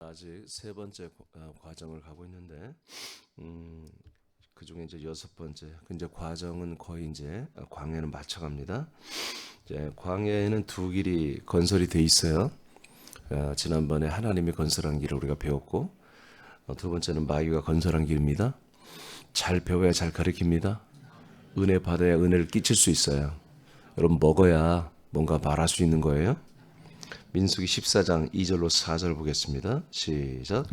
아직 세 번째 과정을 가고 있는데, 그 중에 이제 여섯 번째, 이제 과정은 거의 이제 광야는 맞춰갑니다. 이제 광야에는 두 길이 건설이 돼 있어요. 지난번에 하나님이 건설한 길을 우리가 배웠고, 두 번째는 마귀가 건설한 길입니다. 잘 배워야 잘 가르칩니다. 은혜 받아야 은혜를 끼칠 수 있어요. 여러분 먹어야 뭔가 말할 수 있는 거예요. 민수기 14장 2절로 4절 보겠습니다. 시작.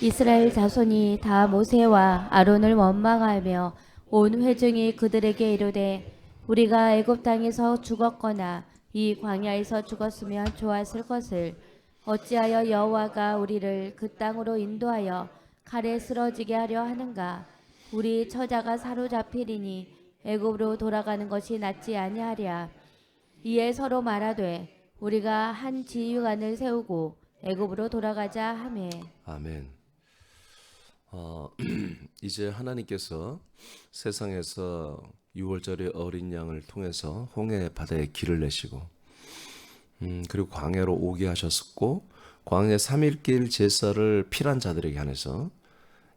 이스라엘 자손이 다 모세와 아론을 원망하며 온 회중이 그들에게 이르되 우리가 애굽 땅에서 죽었거나 이 광야에서 죽었으면 좋았을 것을 어찌하여 여호와가 우리를 그 땅으로 인도하여 칼에 쓰러지게 하려 하는가. 우리 처자가 사로잡히리니 애굽으로 돌아가는 것이 낫지 아니하랴. 이에 서로 말하되 우리가 한 지휘관을 세우고 애굽으로 돌아가자 하매. 아멘. 이제 하나님께서 세상에서 6월절의 어린 양을 통해서 홍해 바다에 길을 내시고, 그리고 광야로 오게 하셨고, 광야 3일길 제사를 필한 자들에게 한해서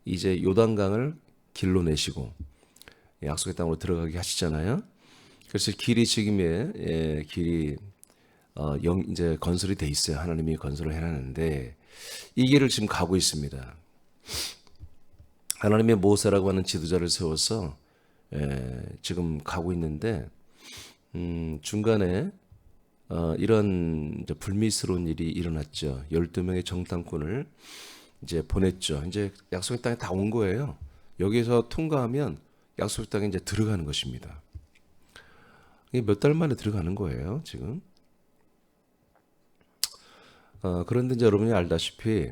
이제 요단강을 길로 내시고 약속의 땅으로 들어가게 하시잖아요. 그래서 길이 지금의 길이 이제 건설이 돼 있어요. 하나님이 건설을 해놨는데 이 길을 지금 가고 있습니다. 하나님의 모세라고 하는 지도자를 세워서 지금 가고 있는데 중간에 이런 이제 불미스러운 일이 일어났죠. 12명의 정탐꾼을 이제 보냈죠. 이제 약속의 땅에 다 온 거예요. 여기서 통과하면 약속의 땅에 이제 들어가는 것입니다. 이게 몇 달 만에 들어가는 거예요, 지금. 그런데 이제 여러분이 알다시피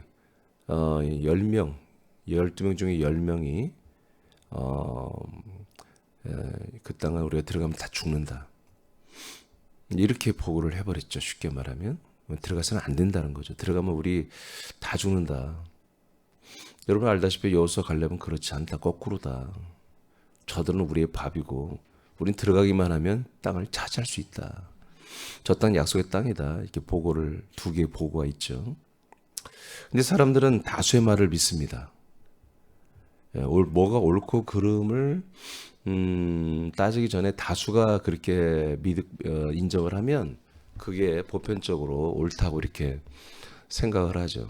10명, 12명 중에 10명이 그 땅을 우리가 들어가면 다 죽는다. 이렇게 보고를 해버렸죠. 쉽게 말하면 들어가서는 안 된다는 거죠. 들어가면 우리 다 죽는다. 여러분 알다시피 여호수아 갈렙은 그렇지 않다. 거꾸로다. 저들은 우리의 밥이고 우린 들어가기만 하면 땅을 차지할 수 있다. 저 땅 약속의 땅이다. 이렇게 보고를 두 개의 보고가 있죠. 근데 사람들은 다수의 말을 믿습니다. 뭐가 옳고 그름을 따지기 전에 다수가 그렇게 인정을 하면 그게 보편적으로 옳다고 이렇게 생각을 하죠.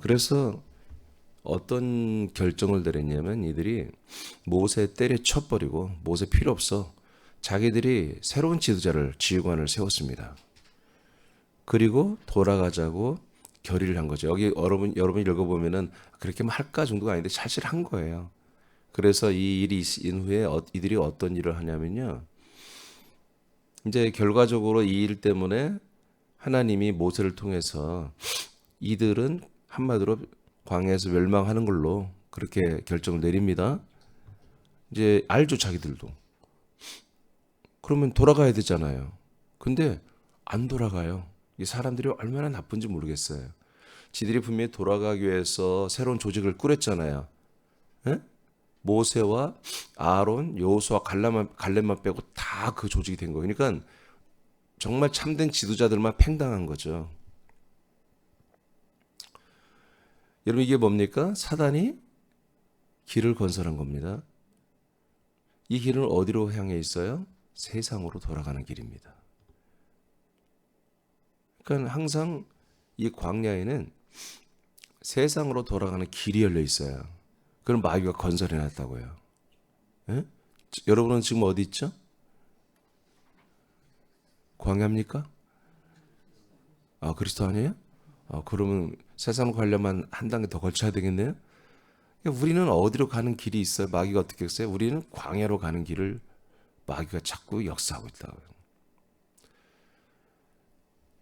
그래서 어떤 결정을 내렸냐면 이들이 모세 때려쳐버리고 모세 필요 없어. 자기들이 새로운 지도자를 지휘관을 세웠습니다. 그리고 돌아가자고 결의를 한 거죠. 여기 여러분이 읽어보면은 그렇게 할까 정도가 아닌데 사실 한 거예요. 그래서 이 일이 있은 후에 이들이 어떤 일을 하냐면요. 이제 결과적으로 이 일 때문에 하나님이 모세를 통해서 이들은 한마디로 광야에서 멸망하는 걸로 그렇게 결정을 내립니다. 이제 알죠, 자기들도. 그러면 돌아가야 되잖아요. 근데 안 돌아가요. 이 사람들이 얼마나 나쁜지 모르겠어요. 지들이 분명히 돌아가기 위해서 새로운 조직을 꾸렸잖아요. 에? 모세와 아론, 여호수아, 갈렙만 빼고 다 그 조직이 된 거예요. 그러니까 정말 참된 지도자들만 팽당한 거죠. 여러분 이게 뭡니까? 사단이 길을 건설한 겁니다. 이 길은 어디로 향해 있어요? 세상으로 돌아가는 길입니다. 그러니까 항상 이 광야에는 세상으로 돌아가는 길이 열려 있어요. 그럼 마귀가 건설해 놨다고요. 예? 여러분은 지금 어디 있죠? 광야입니까? 아, 그리스도 아니에요? 그러면 세상과 하려면 한 단계 더 걸쳐야 되겠네요? 그러니까 우리는 어디로 가는 길이 있어요? 마귀가 어떻게 했어요? 우리는 광야로 가는 길을 마귀가 자꾸 역사하고 있다고요.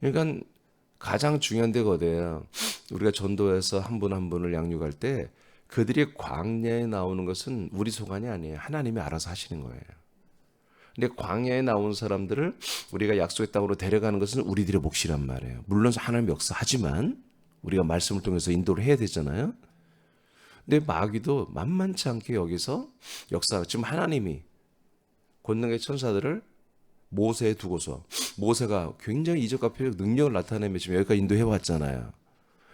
그러니까 가장 중요한 데가 어디예요? 우리가 전도해서 한 분 한 분을 양육할 때 그들이 광야에 나오는 것은 우리 소관이 아니에요. 하나님이 알아서 하시는 거예요. 근데 광야에 나온 사람들을 우리가 약속의 땅으로 데려가는 것은 우리들의 몫이란 말이에요. 물론 하나님 역사하지만 우리가 말씀을 통해서 인도를 해야 되잖아요. 근데 마귀도 만만치 않게 여기서 역사, 지금 하나님이 권능의 천사들을 모세에 두고서 모세가 굉장히 이적과 표적 능력을 나타내며 지금 여기까지 인도해 왔잖아요.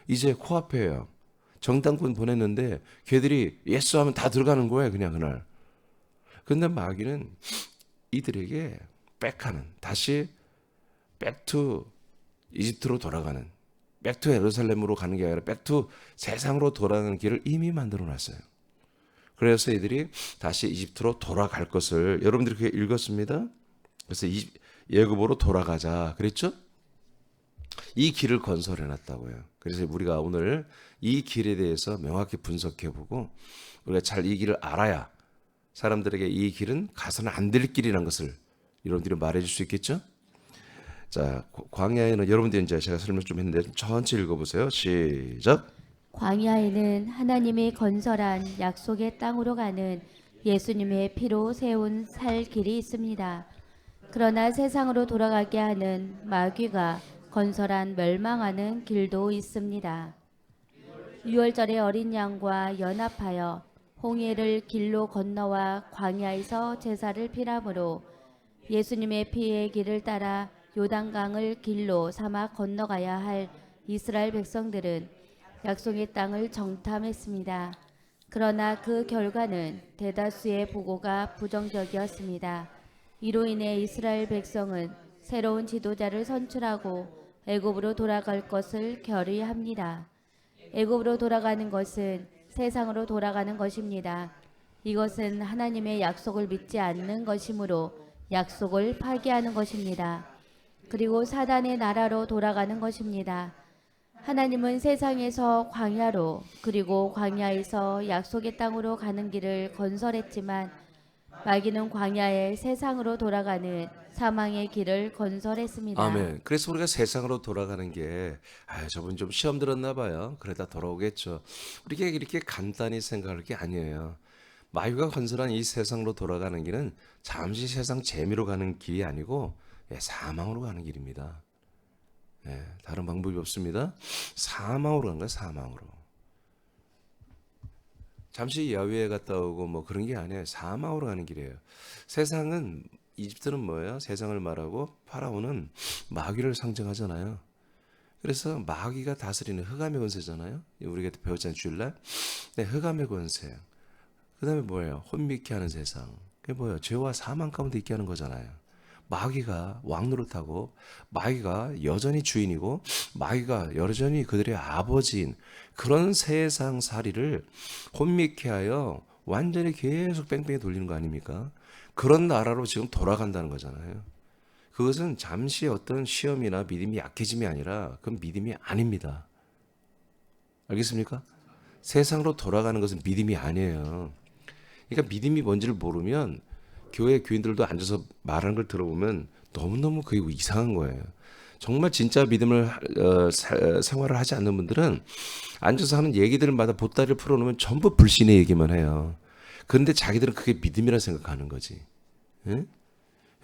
이제 코앞에요. 정탐꾼 보냈는데 걔들이 예수 하면 다 들어가는 거예요. 그냥 그날. 근데 마귀는 이들에게 백하는, 다시 백투 이집트로 돌아가는, 백투 예루살렘으로 가는 게 아니라 백투 세상으로 돌아가는 길을 이미 만들어 놨어요. 그래서 이들이 다시 이집트로 돌아갈 것을 여러분들이 그렇게 읽었습니다. 그래서 예굽으로 돌아가자 그랬죠? 이 길을 건설해 놨다고요. 그래서 우리가 오늘 이 길에 대해서 명확히 분석해 보고 우리가 잘 이 길을 알아야 사람들에게 이 길은 가서는 안 될 길이라는 것을 여러분들이 말해 줄 수 있겠죠? 자, 광야에는 여러분들이 이제 제가 설명 좀 했는데 좀 천천히 읽어 보세요. 시작. 광야에는 하나님이 건설한 약속의 땅으로 가는 예수님의 피로 세운 살 길이 있습니다. 그러나 세상으로 돌아가게 하는 마귀가 건설한 멸망하는 길도 있습니다. 유월절에 어린 양과 연합하여 홍해를 길로 건너와 광야에서 제사를 피람으로 예수님의 피의 길을 따라 요단강을 길로 삼아 건너가야 할 이스라엘 백성들은 약속의 땅을 정탐했습니다. 그러나 그 결과는 대다수의 보고가 부정적이었습니다. 이로 인해 이스라엘 백성은 새로운 지도자를 선출하고 애굽으로 돌아갈 것을 결의합니다. 애굽으로 돌아가는 것은 세상으로 돌아가는 것입니다. 이것은 하나님의 약속을 믿지 않는 것이므로 약속을 파기하는 것입니다. 그리고 사단의 나라로 돌아가는 것입니다. 하나님은 세상에서 광야로 그리고 광야에서 약속의 땅으로 가는 길을 건설했지만 마귀는 광야에 세상으로 돌아가는 사망의 길을 건설했습니다. 아멘. 그래서 우리가 세상으로 돌아가는 게 저분 좀 시험 들었나 봐요. 그러다 돌아오겠죠. 우리가 이렇게 간단히 생각할 게 아니에요. 마귀가 건설한 이 세상으로 돌아가는 길은 잠시 세상 재미로 가는 길이 아니고 사망으로 가는 길입니다. 다른 방법이 없습니다. 사망으로 가는 거예요. 사망으로. 잠시 야외에 갔다 오고 뭐 그런 게 아니에요. 사망으로 가는 길이에요. 세상은 이집트는 뭐예요? 세상을 말하고 파라오는 마귀를 상징하잖아요. 그래서 마귀가 다스리는 흑암의 권세잖아요. 우리가 배웠잖아요. 주일날. 네, 흑암의 권세. 그 다음에 뭐예요? 혼미케 하는 세상. 그게 뭐예요? 죄와 사망 가운데 있게 하는 거잖아요. 마귀가 왕노릇하고 마귀가 여전히 주인이고 마귀가 여전히 그들의 아버지인 그런 세상 살이를 혼미케 하여 완전히 계속 뺑뺑이 돌리는 거 아닙니까? 그런 나라로 지금 돌아간다는 거잖아요. 그것은 잠시 어떤 시험이나 믿음이 약해짐이 아니라 그건 믿음이 아닙니다. 알겠습니까? 세상으로 돌아가는 것은 믿음이 아니에요. 그러니까 믿음이 뭔지를 모르면 교회 교인들도 앉아서 말하는 걸 들어보면 너무너무 그게 이상한 거예요. 정말 진짜 믿음을 생활을 하지 않는 분들은 앉아서 하는 얘기들마다 보따리를 풀어놓으면 전부 불신의 얘기만 해요. 그런데 자기들은 그게 믿음이라 생각하는 거지. 예?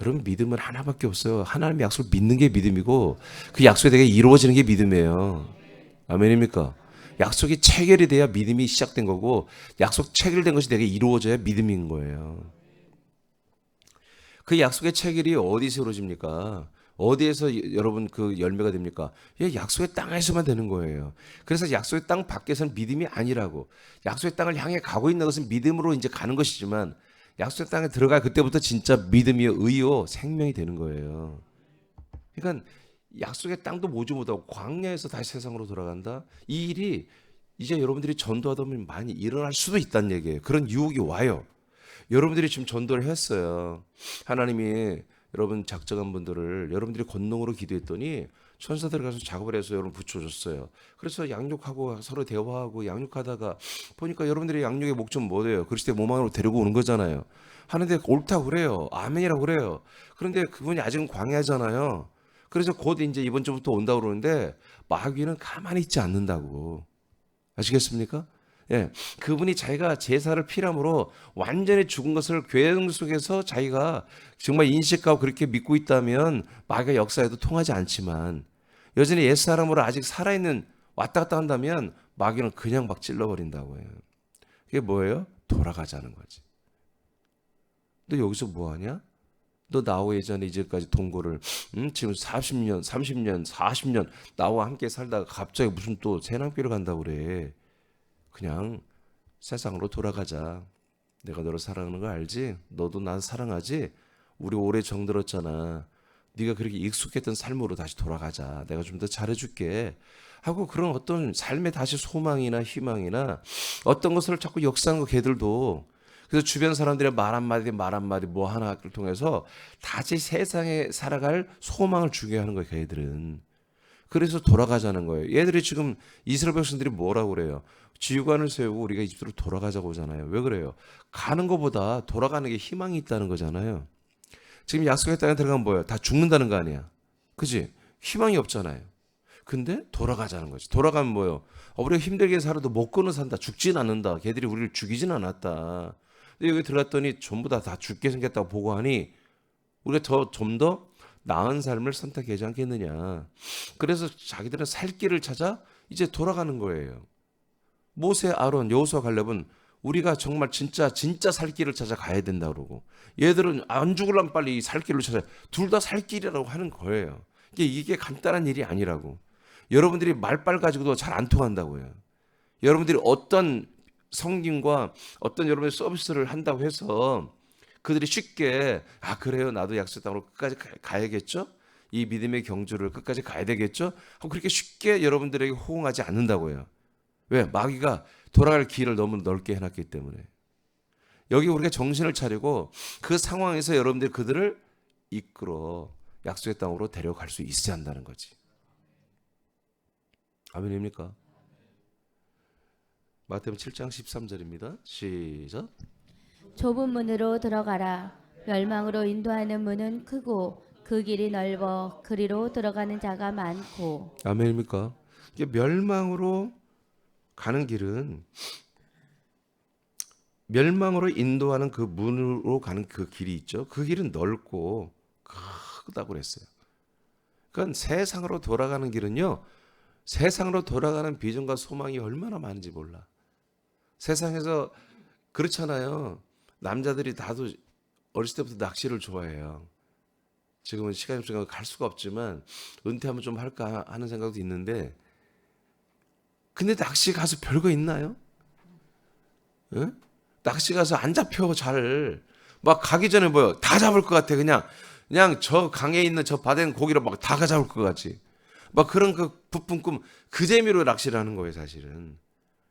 여러분 믿음은 하나밖에 없어요. 하나님의 약속을 믿는 게 믿음이고 그 약속이 되게 이루어지는 게 믿음이에요. 아멘입니까? 약속이 체결이 돼야 믿음이 시작된 거고 약속 체결된 것이 되게 이루어져야 믿음인 거예요. 그 약속의 체결이 어디서 이루어집니까? 어디에서 여러분 그 열매가 됩니까? 약속의 땅에서만 되는 거예요. 그래서 약속의 땅 밖에서는 믿음이 아니라고. 약속의 땅을 향해 가고 있는 것은 믿음으로 이제 가는 것이지만 약속의 땅에 들어가 그때부터 진짜 믿음이요, 의요, 생명이 되는 거예요. 그러니까 약속의 땅도 모주 못하고 광야에서 다시 세상으로 돌아간다. 이 일이 이제 여러분들이 전도하다 보면 많이 일어날 수도 있다는 얘기예요. 그런 유혹이 와요. 여러분들이 지금 전도를 했어요. 하나님이 여러분 작정한 분들을 여러분들이 권능으로 기도했더니 천사들 가서 작업을 해서 여러분 붙여줬어요. 그래서 양육하고 서로 대화하고 양육하다가 보니까 여러분들이 양육의 목적은 뭐예요? 그리스도의 몸 안으로 데리고 오는 거잖아요. 하는데 옳다고 그래요. 아멘이라고 그래요. 그런데 그분이 아직은 광야잖아요. 그래서 곧 이제 이번 주부터 온다고 그러는데 마귀는 가만히 있지 않는다고. 아시겠습니까? 예, 그분이 자기가 제사를 피람으로 완전히 죽은 것을 교회 속에서 자기가 정말 인식하고 그렇게 믿고 있다면 마귀가 역사에도 통하지 않지만 여전히 옛사람으로 아직 살아있는 왔다 갔다 한다면 마귀는 그냥 막 찔러버린다고 해요. 그게 뭐예요? 돌아가자는 거지. 너 여기서 뭐하냐? 너 나오기 전에 이제까지 동거를 지금 40년, 30년, 40년 나와 함께 살다가 갑자기 무슨 또 새낭비를 간다고 그래. 그냥 세상으로 돌아가자. 내가 너를 사랑하는 거 알지? 너도 난 사랑하지? 우리 오래 정들었잖아. 네가 그렇게 익숙했던 삶으로 다시 돌아가자. 내가 좀 더 잘해줄게. 하고 그런 어떤 삶의 다시 소망이나 희망이나 어떤 것을 자꾸 역사하는 거 걔들도. 그래서 주변 사람들의 말 한마디 뭐 하나를 통해서 다시 세상에 살아갈 소망을 주게 하는 거예요. 걔들은. 그래서 돌아가자는 거예요. 얘들이 지금 이스라엘 백성들이 뭐라고 그래요? 지휘관을 세우고 우리가 이집트로 돌아가자고 하잖아요. 왜 그래요? 가는 것보다 돌아가는 게 희망이 있다는 거잖아요. 지금 약속의 땅에 들어가면 뭐예요? 다 죽는다는 거 아니야. 그지? 희망이 없잖아요. 근데 돌아가자는 거지. 돌아가면 뭐예요? 우리가 힘들게 살아도 먹고는 산다. 죽진 않는다. 걔들이 우리를 죽이진 않았다. 근데 여기 들어갔더니 전부 다 죽게 생겼다고 보고하니 우리가 좀 더 나은 삶을 선택하지 않겠느냐. 그래서 자기들은 살 길을 찾아 이제 돌아가는 거예요. 모세, 아론, 여호수아, 갈렙은 우리가 정말 진짜 살 길을 찾아 가야 된다 그러고, 얘들은 안 죽으려면 빨리 살 길을 찾아. 둘 다 살 길이라고 하는 거예요. 이게 간단한 일이 아니라고. 여러분들이 말빨 가지고도 잘 안 통한다고요. 여러분들이 어떤 성김과 어떤 여러분의 서비스를 한다고 해서 그들이 쉽게 그래요, 나도 약속 땅으로 끝까지 가야겠죠, 이 믿음의 경주를 끝까지 가야 되겠죠 하고 그렇게 쉽게 여러분들에게 호응하지 않는다고요. 왜? 마귀가 돌아갈 길을 너무 넓게 해놨기 때문에. 여기 우리가 정신을 차리고 그 상황에서 여러분들이 그들을 이끌어 약속의 땅으로 데려갈 수 있어야 한다는 거지. 아멘입니까? 마태복음 7장 13절입니다. 시작. 좁은 문으로 들어가라. 멸망으로 인도하는 문은 크고 그 길이 넓어 그리로 들어가는 자가 많고. 아멘입니까? 이게 멸망으로 가는 길은, 멸망으로 인도하는 그 문으로 가는 그 길이 있죠. 그 길은 넓고 크다고 그랬어요. 그러니까 세상으로 돌아가는 길은요, 세상으로 돌아가는 비전과 소망이 얼마나 많은지 몰라. 세상에서 그렇잖아요. 남자들이 다도 어렸을 때부터 낚시를 좋아해요. 지금은 시간이 없으니까 갈 수가 없지만 은퇴하면 좀 할까 하는 생각도 있는데, 근데 낚시 가서 별거 있나요? 응? 낚시 가서 안 잡혀 잘. 막 가기 전에 뭐요? 다 잡을 것 같아. 그냥 저 강에 있는 저 바다에 고기를 막 다 잡을 것 같지. 막 그런 그 부푼 꿈, 그 재미로 낚시를 하는 거예요, 사실은.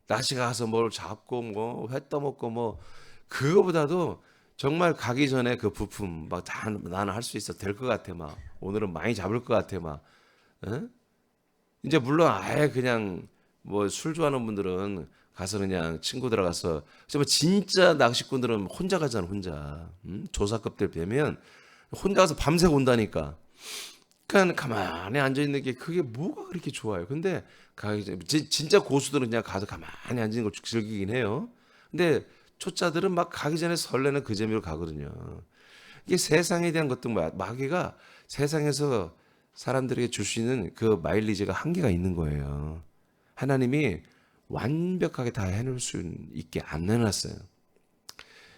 낚시 가서 뭘 잡고 뭐 회 떠먹고 뭐, 그거보다도 정말 가기 전에 그 부품 막 다 나는 할 수 있어, 될 것 같아, 막 오늘은 많이 잡을 것 같아, 막. 응? 이제 물론 아예 그냥 뭐 술 좋아하는 분들은 가서 그냥 친구들 가서, 진짜 낚시꾼들은 혼자 가잖아, 혼자. 조사급들 되면 혼자 가서 밤새 온다니까. 그냥 가만히 앉아 있는 게 그게 뭐가 그렇게 좋아요. 근데 진짜 고수들은 그냥 가서 가만히 앉는 걸 즐기긴 해요. 근데 초짜들은 막 가기 전에 설레는 그 재미로 가거든요. 이게 세상에 대한 것도 마귀가 세상에서 사람들에게 줄 수 있는 그 마일리지가 한계가 있는 거예요. 하나님이 완벽하게 다 해놓을 수 있게 안 내놨어요.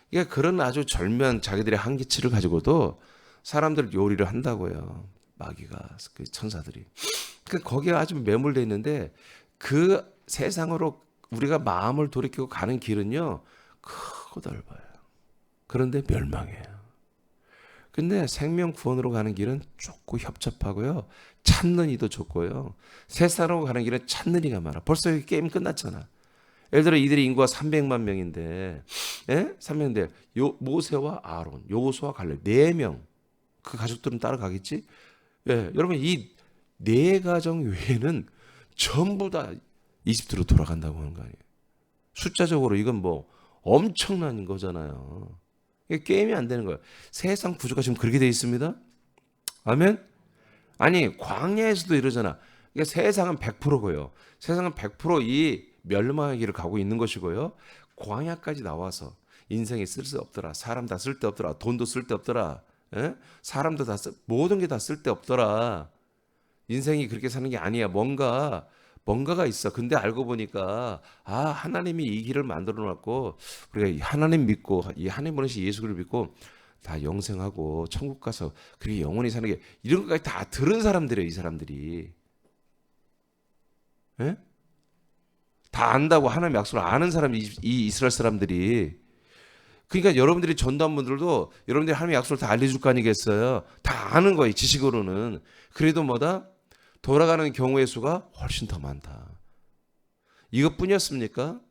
그러니까 그런 아주 절묘한 자기들의 한계치를 가지고도 사람들 요리를 한다고요. 마귀가, 그 천사들이. 그러니까 거기에 아주 매몰되어 있는데, 그 세상으로 우리가 마음을 돌이키고 가는 길은요, 크고 넓어요. 그런데 멸망해요. 근데 생명 구원으로 가는 길은 좁고 협잡하고요, 찾는 이도 좁고요, 세상으로 가는 길은 찾는 이가 많아. 벌써 여기 게임 끝났잖아. 예를 들어 이들의 인구가 300만 명인데, 300인데 모세와 아론, 여호수아, 갈렙 4명, 그 가족들은 따라가겠지. 여러분, 이 4가정 외에는 전부 다 이집트로 돌아간다고 하는 거 아니에요. 숫자적으로 이건 뭐 엄청난 거잖아요. 이게 게임이 안 되는 거예요. 세상 구조가 지금 그렇게 되어 있습니다. 아멘. 아니, 광야에서도 이러잖아. 그러니까 세상은 100%고요. 세상은 100%이 멸망의 길을 가고 있는 것이고요. 광야까지 나와서 인생이 쓸데없더라. 사람 다 쓸데없더라. 돈도 쓸데없더라. 사람도 다 모든 게 다 쓸데없더라. 인생이 그렇게 사는 게 아니야. 뭔가가 있어. 근데 알고 보니까 하나님이 이 길을 만들어 놨고, 우리가 하나님 믿고 이 하나님 보내신 예수를 믿고 다 영생하고 천국 가서 그리고 영원히 사는 게 이런 것까지 다 들은 사람들이에요. 이 사람들이. 예? 다 안다고 하나님 약속을 아는 사람이 이 이스라엘 사람들이. 그러니까 여러분들이 전도한 분들도 여러분들이 하나님의 약속을 다 알려줄 거 아니겠어요. 다 아는 거예요. 지식으로는. 그래도 뭐다? 돌아가는 경우의 수가 훨씬 더 많다. 이것뿐이었습니까?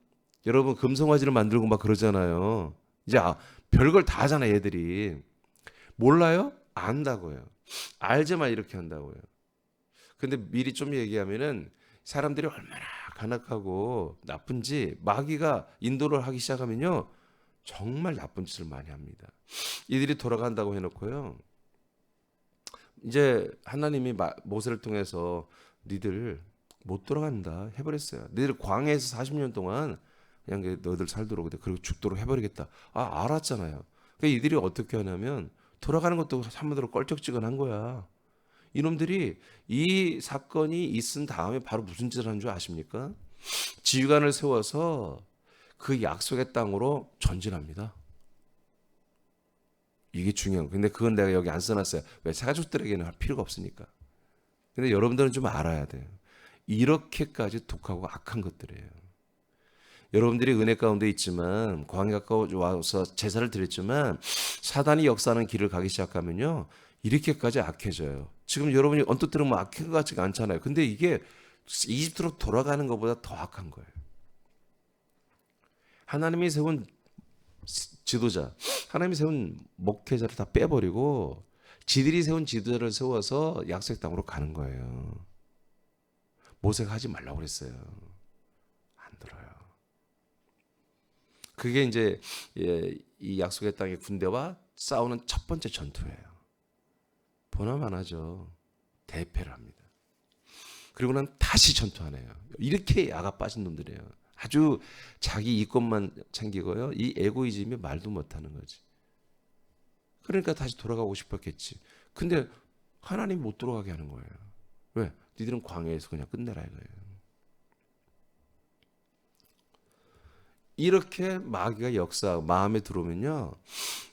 여러분 금송아지를 만들고 막 그러잖아요. 이제 별걸 다 하잖아요. 얘들이. 몰라요? 안다고요. 알지만 이렇게 한다고요. 근데 미리 좀 얘기하면은 사람들이 얼마나 간악하고 나쁜지 마귀가 인도를 하기 시작하면요. 정말 나쁜 짓을 많이 합니다. 이들이 돌아간다고 해놓고요. 이제 하나님이 모세를 통해서 니들 못 돌아간다 해버렸어요. 니들 광야에서 40년 동안 그냥 너희들 살도록 그리고 죽도록 해버리겠다. 알았잖아요. 그러니까 이들이 어떻게 하냐면 돌아가는 것도 한마디로 껄쩍지근한 거야. 이놈들이 이 사건이 있은 다음에 바로 무슨 짓을 하는 줄 아십니까? 지휘관을 세워서 그 약속의 땅으로 전진합니다. 이게 중요한 거. 근데 그건 내가 여기 안 써놨어요. 왜? 가족들에게는 할 필요가 없으니까. 근데 여러분들은 좀 알아야 돼요. 이렇게까지 독하고 악한 것들이에요. 여러분들이 은혜 가운데 있지만 광야 가까워 와서 제사를 드렸지만 사단이 역사하는 길을 가기 시작하면요. 이렇게까지 악해져요. 지금 여러분이 언뜻 들으면 악한 것 같지가 않잖아요. 근데 이게 이집트로 돌아가는 것보다 더 악한 거예요. 하나님이 세운 지도자, 하나님이 세운 목회자를 다 빼버리고 지들이 세운 지도자를 세워서 약속 땅으로 가는 거예요. 모세가 하지 말라고 그랬어요. 안 들어요. 그게 이제 이 약속의 땅의 군대와 싸우는 첫 번째 전투예요. 보나만 하죠. 대패를 합니다. 그리고 난 다시 전투하네요. 이렇게 야가 빠진 놈들이에요. 아주 자기 이권만 챙기고요. 이 에고이즘이 말도 못하는 거지. 그러니까 다시 돌아가고 싶었겠지. 근데 하나님 못 돌아가게 하는 거예요. 왜? 니들은 광야에서 그냥 끝내라 이거예요. 이렇게 마귀가 역사하고 마음에 들어오면요.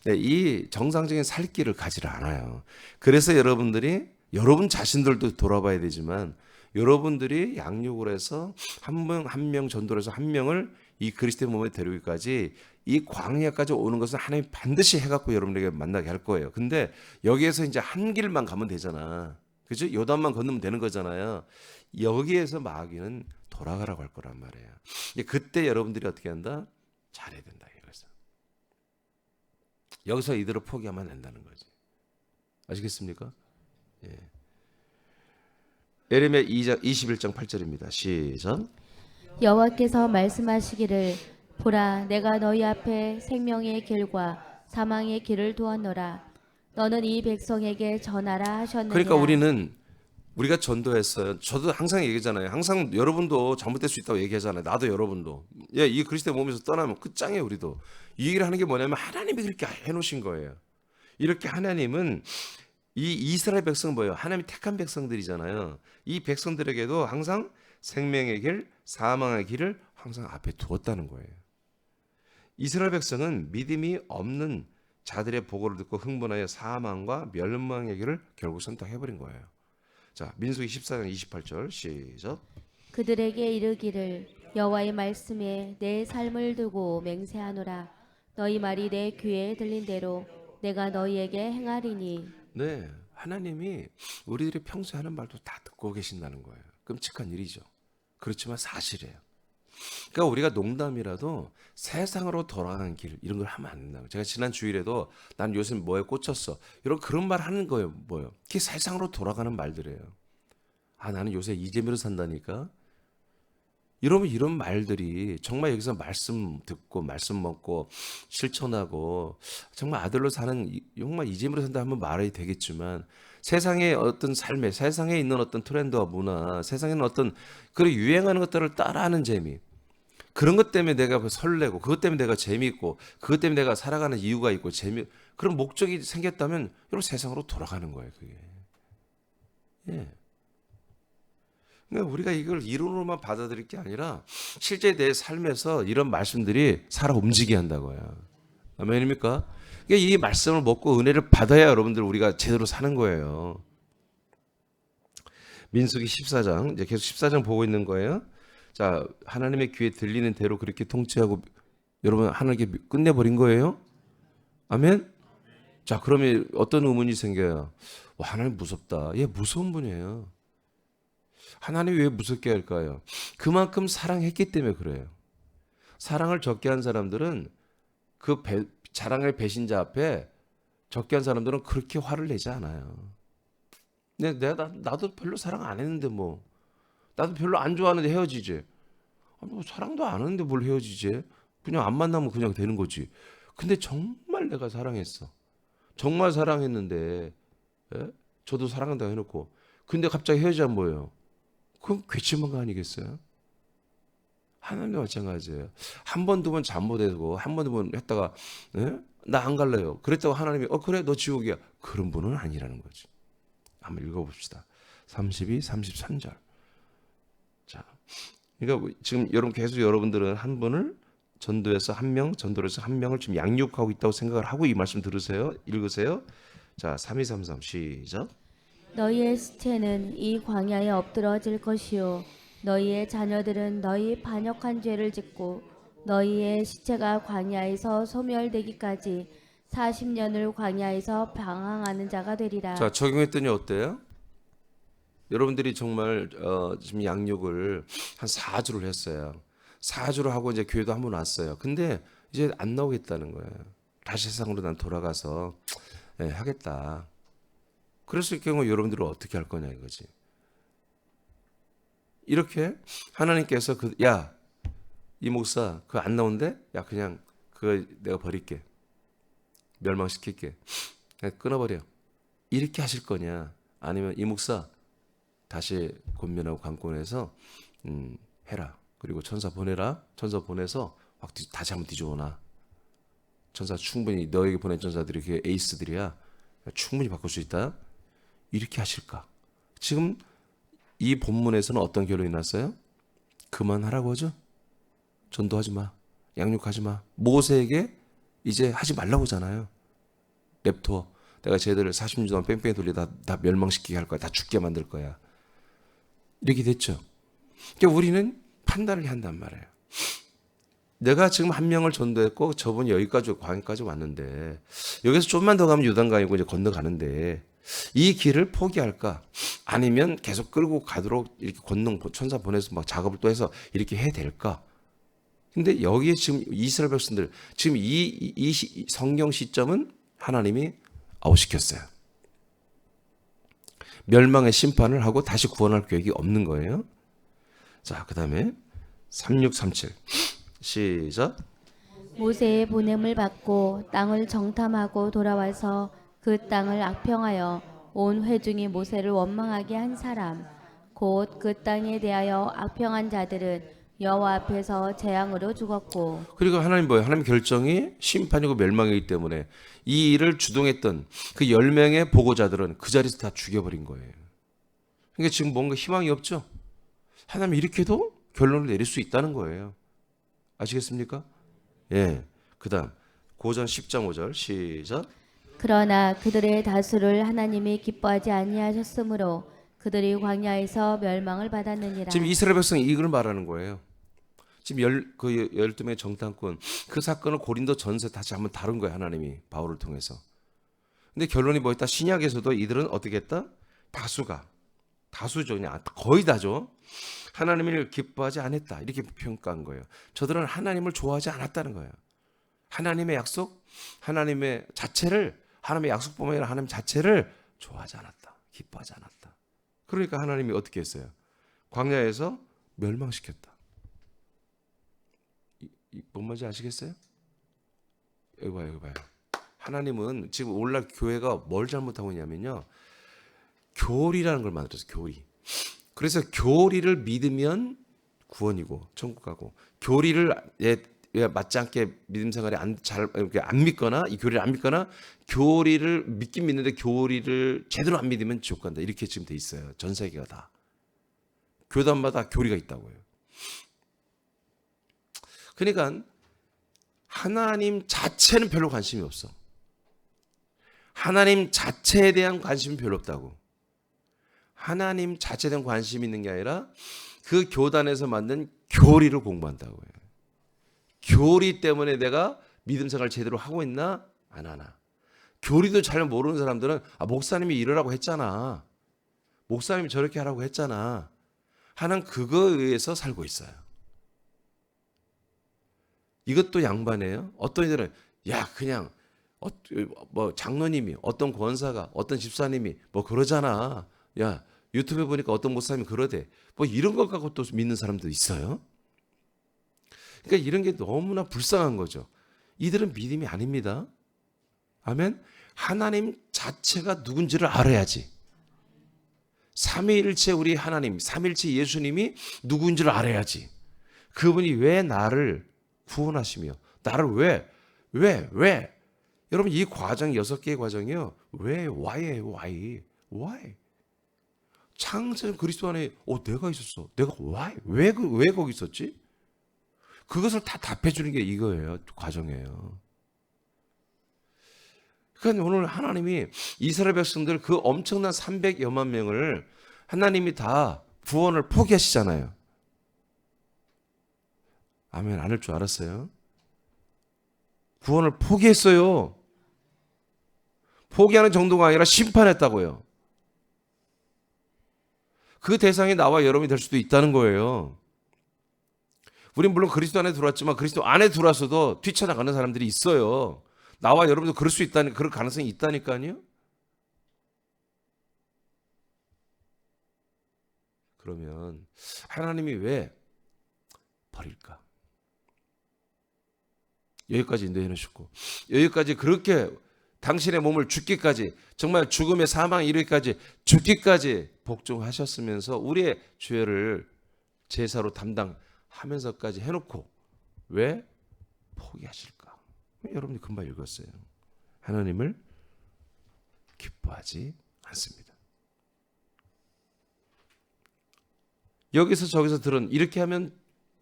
이 정상적인 살 길을 가지를 않아요. 그래서 여러분들이 여러분 자신들도 돌아봐야 되지만 여러분들이 양육을 해서 한 명 한 명 전도를 해서 한 명을 이 그리스도의 몸에 데려오기까지 이 광야까지 오는 것은 하나님이 반드시 해갖고 여러분에게 만나게 할 거예요. 근데 여기에서 이제 한 길만 가면 되잖아. 그죠? 요단만 건너면 되는 거잖아요. 여기에서 마귀는 돌아가라고 할 거란 말이에요. 그때 여러분들이 어떻게 한다? 잘해야 된다 이거죠. 여기서 이대로 포기하면 안 된다는 거지. 아시겠습니까? 예. 예레미야 21장 8절입니다. 시작. 여호와께서 말씀하시기를 보라 내가 너희 앞에 생명의 길과 사망의 길을 두었노라. 너는 이 백성에게 전하라 하셨느니라. 그러니까 우리가 전도했어요. 저도 항상 얘기하잖아요. 항상 여러분도 잘못될 수 있다고 얘기하잖아요. 나도 여러분도. 이 그리스도의 몸에서 떠나면 끝장이에요. 우리도. 이 얘기를 하는 게 뭐냐면 하나님이 그렇게 해놓으신 거예요. 이렇게 하나님은 이 이스라엘 백성은 뭐예요? 하나님이 택한 백성들이잖아요. 이 백성들에게도 항상 생명의 길, 사망의 길을 항상 앞에 두었다는 거예요. 이스라엘 백성은 믿음이 없는 자들의 보고를 듣고 흥분하여 사망과 멸망의 길을 결국 선택해버린 거예요. 자, 민수기 14장 28절 시작. 그들에게 이르기를 여호와의 말씀에 내 삶을 두고 맹세하노라. 너희 말이 내 귀에 들린 대로 내가 너희에게 행하리니. 네, 하나님이 우리들이 평소에 하는 말도 다 듣고 계신다는 거예요. 끔찍한 일이죠. 그렇지만 사실이에요. 그러니까 우리가 농담이라도 세상으로 돌아가는 길 이런 걸 하면 안 된다고. 제가 지난 주일에도 난 요새 뭐에 꽂혔어. 이런 그런 말 하는 거예요. 뭐요? 그게 세상으로 돌아가는 말들이에요. 나는 요새 이재미로 산다니까. 이러면 이런 말들이 정말 여기서 말씀 듣고 말씀 먹고 실천하고 정말 아들로 사는 정말 이재미로 산다 하면 말이 되겠지만 세상의 어떤 삶에 세상에 있는 어떤 트렌드와 문화 세상에 있는 어떤 그런 유행하는 것들을 따라하는 재미 그런 것 때문에 내가 설레고 그것 때문에 내가 재미있고 그것 때문에 내가 살아가는 이유가 있고 그런 목적이 생겼다면 여러분 세상으로 돌아가는 거예요. 그게. 예. 그러니까 우리가 이걸 이론으로만 받아들일 게 아니라 실제 내 삶에서 이런 말씀들이 살아 움직이게 한다고요. 아멘입니까? 그러니까 이 말씀을 먹고 은혜를 받아야 여러분들 우리가 제대로 사는 거예요. 민수기 14장, 이제 계속 14장 보고 있는 거예요. 자, 하나님의 귀에 들리는 대로 그렇게 통치하고 여러분 하나님께 끝내버린 거예요. 아멘? 자, 그러면 어떤 의문이 생겨요? 와, 하나님 무섭다. 얘 무서운 분이에요. 하나님 왜 무섭게 할까요? 그만큼 사랑했기 때문에 그래요. 사랑을 적게 한 사람들은 그 자랑의 배신자 앞에 적게 한 사람들은 그렇게 화를 내지 않아요. 나도 별로 사랑 안 했는데 뭐. 나도 별로 안 좋아하는데 헤어지지. 뭐 사랑도 안 하는데 뭘 헤어지지. 그냥 안 만나면 그냥 되는 거지. 근데 정말 내가 사랑했어. 정말 사랑했는데 예? 저도 사랑한다고 해놓고 근데 갑자기 헤어지면 뭐예요? 그건 괘씸한 거 아니겠어요? 하나님도 마찬가지예요. 한 번, 두 번 잘못하고 한 번, 두 번 했다가 예? 나 안 갈래요. 그랬다고 하나님이 그래 너 지옥이야. 그런 분은 아니라는 거지. 한번 읽어봅시다. 32, 33절. 자, 그러니까 지금 여러분 계속 여러분들은 한 분을 전도해서 한 명, 전도를 해서 한 명을 지금 양육하고 있다고 생각을 하고 이 말씀 들으세요. 읽으세요. 자, 3233 시작. 너희의 시체는 이 광야에 엎드러질 것이요 너희의 자녀들은 너희 반역한 죄를 짓고 너희의 시체가 광야에서 소멸되기까지 40년을 광야에서 방황하는 자가 되리라. 자, 적용했더니 어때요? 여러분들이 정말 지금 양육을 한 4주를 했어요. 4주를 하고 이제 교회도 한번 왔어요. 근데 이제 안 나오겠다는 거예요. 다시 세상으로 난 돌아가서 하겠다. 그랬을 경우 여러분들은 어떻게 할 거냐 이거지. 이렇게 하나님께서 이 목사 그거 안 나온대? 야 그냥 그거 내가 버릴게. 멸망시킬게. 그냥 끊어버려. 이렇게 하실 거냐? 아니면 이 목사 다시 권면하고 강권해서 해라. 그리고 천사 보내라. 천사 보내서 확 다시 한번 뒤져오나. 천사 충분히 너에게 보낸 천사들이 그게 에이스들이야. 충분히 바꿀 수 있다. 이렇게 하실까? 지금 이 본문에서는 어떤 결론이 났어요? 그만하라고 하죠. 전도하지 마. 양육하지 마. 모세에게 이제 하지 말라고 하잖아요. 냅둬. 내가 쟤들을 40년 동안 뺑뺑이 돌리다 다 멸망시키게 할 거야. 다 죽게 만들 거야. 이렇게 됐죠. 그러니까 우리는 판단을 한단 말이에요. 내가 지금 한 명을 전도했고 저분이 여기까지 광야까지 왔는데 여기서 좀만 더 가면 요단강이고 이제 건너가는데 이 길을 포기할까? 아니면 계속 끌고 가도록 이렇게 천사 보내서 막 작업을 또 해서 이렇게 해야 될까? 근데 여기에 지금 이스라엘 백성들 지금 이 성경 시점은 하나님이 아웃시켰어요. 멸망의 심판을 하고 다시 구원할 계획이 없는 거예요. 자, 그 다음에 3637 시작. 모세의 보냄을 받고 땅을 정탐하고 돌아와서 그 땅을 악평하여 온 회중이 모세를 원망하게 한 사람 곧 그 땅에 대하여 악평한 자들은 여호와 앞에서 재앙으로 죽었고. 그리고 하나님 뭐예요? 하나님 결정이 심판이고 멸망이기 때문에 이 일을 주동했던 그 10명의 보고자들은 그 자리에서 다 죽여버린 거예요. 그러니까 지금 뭔가 희망이 없죠? 하나님 이렇게도 결론을 내릴 수 있다는 거예요. 아시겠습니까? 예. 그 다음 고전 10장 5절 시작. 그러나 그들의 다수를 하나님이 기뻐하지 아니하셨으므로 그들이 광야에서 멸망을 받았느니라. 지금 이스라엘 백성이 이걸 말하는 거예요. 지금 12명의 정탐꾼 그 사건을 고린도 전서 다시 한번 다룬 거예요. 하나님이 바울을 통해서. 근데 결론이 뭐였다? 신약에서도 이들은 어떻게 했다? 다수죠. 그냥 거의 다죠. 하나님을 기뻐하지 않았다. 이렇게 평가한 거예요. 저들은 하나님을 좋아하지 않았다는 거예요. 하나님의 약속, 하나님의 자체를, 하나님의 약속뿐만 아니라 하나님 자체를 좋아하지 않았다. 기뻐하지 않았다. 그러니까 하나님이 어떻게 했어요? 광야에서 멸망시켰다. 뭔 말인지 아시겠어요? 여기 봐요. 하나님은 지금 오늘날 교회가 뭘 잘못하고 있냐면요. 교리라는 걸 만들었어요. 교리. 그래서 교리를 믿으면 구원이고 천국 가고 교리를 맞지 않게 믿음 생활에 안 믿거나 이 교리를 안 믿거나 교리를 믿긴 믿는데 교리를 제대로 안 믿으면 지옥 간다. 이렇게 지금 돼 있어요. 전 세계가 다. 교단마다 교리가 있다고요. 그러니까 하나님 자체는 별로 관심이 없어. 하나님 자체에 대한 관심이 별로 없다고. 하나님 자체에 대한 관심이 있는 게 아니라 그 교단에서 만든 교리를 공부한다고요. 교리 때문에 내가 믿음 생활 제대로 하고 있나? 안 하나. 교리도 잘 모르는 사람들은 목사님이 이러라고 했잖아. 목사님이 저렇게 하라고 했잖아. 하는 그거에 의해서 살고 있어요. 이것도 양반이에요. 어떤 이들은 그냥 뭐 장로님이 어떤 권사가 어떤 집사님이 뭐 그러잖아. 유튜브에 보니까 어떤 목사님이 그러대. 뭐 이런 것 갖고 또 믿는 사람도 있어요. 그러니까 이런 게 너무나 불쌍한 거죠. 이들은 믿음이 아닙니다. 아멘. 하나님 자체가 누군지를 알아야지. 삼위일체 우리 하나님, 삼일체 예수님이 누군지를 알아야지. 그분이 왜 나를 구원하시며 나를 왜 여러분 이 과정 6개의 과정이요. 왜 why예요. why. 창세전 그리스도 안에 내가 있었어. 내가 왜 거기 있었지? 그것을 다 답해 주는 게 이거예요. 과정이에요. 그러니까 오늘 하나님이 이스라엘 백성들 그 엄청난 300여만 명을 하나님이 다 구원을 포기하시잖아요. 아멘. 안 할 줄 알았어요. 구원을 포기했어요. 포기하는 정도가 아니라 심판했다고요. 그 대상이 나와 여러분이 될 수도 있다는 거예요. 우린 물론 그리스도 안에 들어왔지만 그리스도 안에 들어왔어도 뛰쳐나가는 사람들이 있어요. 나와 여러분도 그럴 수 있다니, 그럴 가능성이 있다니까요. 그러면 하나님이 왜 버릴까? 여기까지 인도해 놓으셨고 여기까지 그렇게 당신의 몸을 죽기까지 정말 죽음의 사망 이르기까지 죽기까지 복종하셨으면서 우리의 죄를 제사로 담당하면서까지 해놓고 왜 포기하실까? 여러분이 금방 읽었어요. 하나님을 기뻐하지 않습니다. 여기서 저기서 들은 이렇게 하면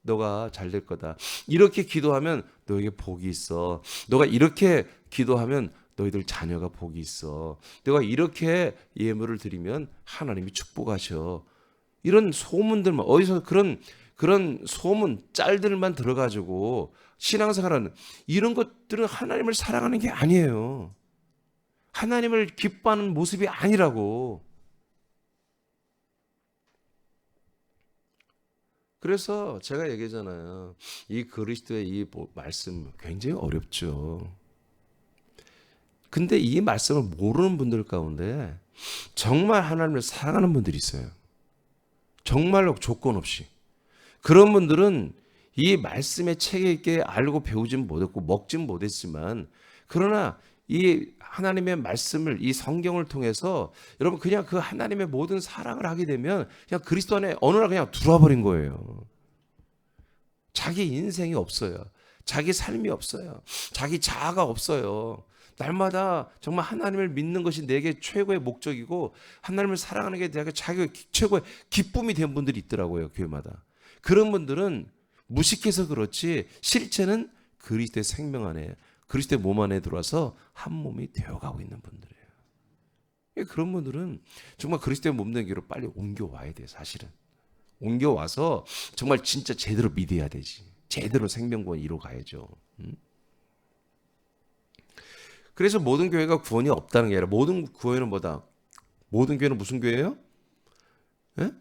너가 잘 될 거다. 이렇게 기도하면 너에게 복이 있어. 너가 이렇게 기도하면 너희들 자녀가 복이 있어. 너가 이렇게 예물을 드리면 하나님이 축복하셔. 이런 소문들만 어디서 그런 소문 짤들만 들어가지고 신앙생활하는 이런 것들은 하나님을 사랑하는 게 아니에요. 하나님을 기뻐하는 모습이 아니라고. 그래서 제가 얘기하잖아요. 이 그리스도의 이 말씀 굉장히 어렵죠. 근데 이 말씀을 모르는 분들 가운데 정말 하나님을 사랑하는 분들이 있어요. 정말로 조건 없이. 그런 분들은 이 말씀의 체계 있게 알고 배우진 못했고 먹진 못했지만 그러나 이 하나님의 말씀을 이 성경을 통해서 여러분 그냥 그 하나님의 모든 사랑을 하게 되면 그냥 그리스도 안에 어느 날 그냥 들어와 버린 거예요. 자기 인생이 없어요. 자기 삶이 없어요. 자기 자아가 없어요. 날마다 정말 하나님을 믿는 것이 내게 최고의 목적이고 하나님을 사랑하는 게 내게 자기 최고의 기쁨이 된 분들이 있더라고요. 교회마다. 그런 분들은 무식해서 그렇지 실제는 그리스도의 생명 안에 그리스도의 몸 안에 들어와서 한 몸이 되어가고 있는 분들이에요. 그런 분들은 정말 그리스도의 몸 된 길로 빨리 옮겨와야 돼요. 사실은. 옮겨와서 정말 진짜 제대로 믿어야 되지. 제대로 생명구원 이루어가야죠. 그래서 모든 교회가 구원이 없다는 게 아니라 모든 교회는 뭐다? 모든 교회는 무슨 교회예요? 예?